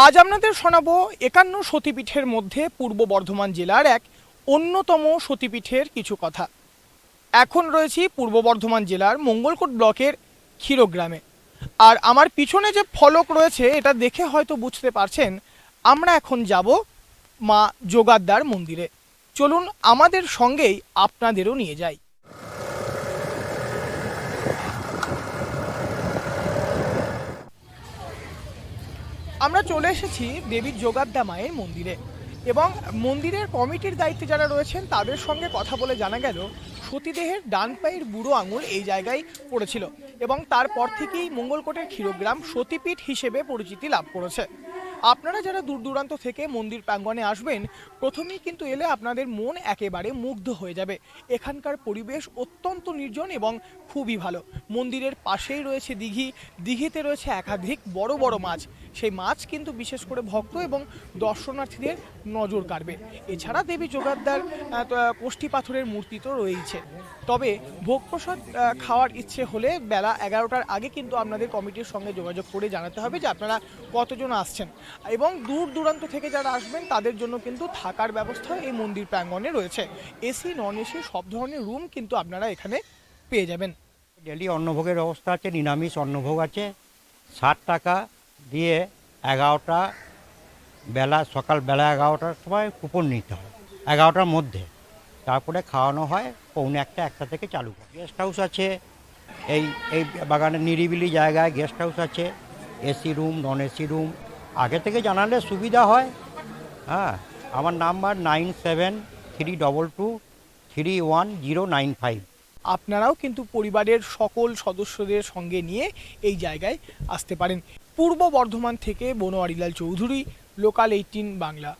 আজ আপনাদের শোনাবো ৫১ সতীপীঠের মধ্যে পূর্ব বর্ধমান জেলার এক অন্যতম সতীপীঠের কিছু কথা। এখন রয়েছি পূর্ব বর্ধমান জেলার মঙ্গলকোট ব্লকের ক্ষীরগ্রামে। আর আমার পিছনে যে ফলক রয়েছে এটা দেখে হয়তো বুঝতে পারছেন আমরা এখন যাব মা যোগাদ্দার মন্দিরে। চলুন আমাদের সঙ্গেই আপনাদেরও নিয়ে যাই। আমরা চলে এসেছি দেবী যোগাদ্দা মায়ের মন্দিরে এবং মন্দিরের কমিটির দায়িত্বে যারা রয়েছেন তাদের সঙ্গে কথা বলে জানা গেল সতীদেহের ডান পায়ের বুড়ো আঙুল এই জায়গায় পড়েছিল এবং তারপর থেকেই মঙ্গলকোটের ক্ষীরগ্রাম সতীপীঠ হিসেবে পরিচিতি লাভ করেছে। আপনারা যারা দূর দূরান্ত থেকে মন্দির প্রাঙ্গণে আসবেন প্রথমেই কিন্তু এলে আপনাদের মন একেবারে মুগ্ধ হয়ে যাবে। এখানকার পরিবেশ অত্যন্ত নির্জন এবং খুবই ভালো। মন্দিরের পাশেই রয়েছে দিঘি, দিঘিতে রয়েছে একাধিক বড় বড় মাছ। সেই মাছ কিন্তু বিশেষ করে ভক্ত এবং দর্শনার্থীদের নজর কাড়বে। এছাড়া দেবী যোগাদ্দার কোষ্ঠী পাথরের মূর্তি তো রয়েছে। তবে ভোগ প্রসাদ খাওয়ার ইচ্ছে হলে বেলা ১১টার আগে কিন্তু আপনাদের কমিটির সঙ্গে যোগাযোগ করে জানাতে হবে যে আপনারা কতজন আসছেন এবং দূর দূরান্ত থেকে যারা আসবেন তাদের জন্য কিন্তু থাকার ব্যবস্থা এই মন্দির প্রাঙ্গণে রয়েছে। এসি নন এসি সব ধরনের রুম কিন্তু আপনারা এখানে পেয়ে যাবেন। ডেলি অন্নভোগের ব্যবস্থা আছে, নিরামিষ অন্নভোগ আছে। ৬০ টাকা দিয়ে ১১টা বেলা, সকালবেলা ১১টার সময় কুপন নিতে হয়, ১১টার মধ্যে। তারপরে খাওয়ানো হয় ১:৩০-১টা থেকে চালু হয়। গেস্ট হাউস আছে, এই এই বাগানের নিরিবিলি জায়গায় গেস্ট হাউস আছে, AC room, non AC room. আগে থেকে জানালে সুবিধা হয়। হ্যাঁ, আমার নাম্বার 9732231095। আপনারাও কিন্তু পরিবারের সকল সদস্যদের সঙ্গে নিয়ে এই জায়গায় আসতে পারেন। পূর্ব বর্ধমান থেকে বনোয়ারিলাল চৌধুরী, লোকাল ১৮ বাংলা।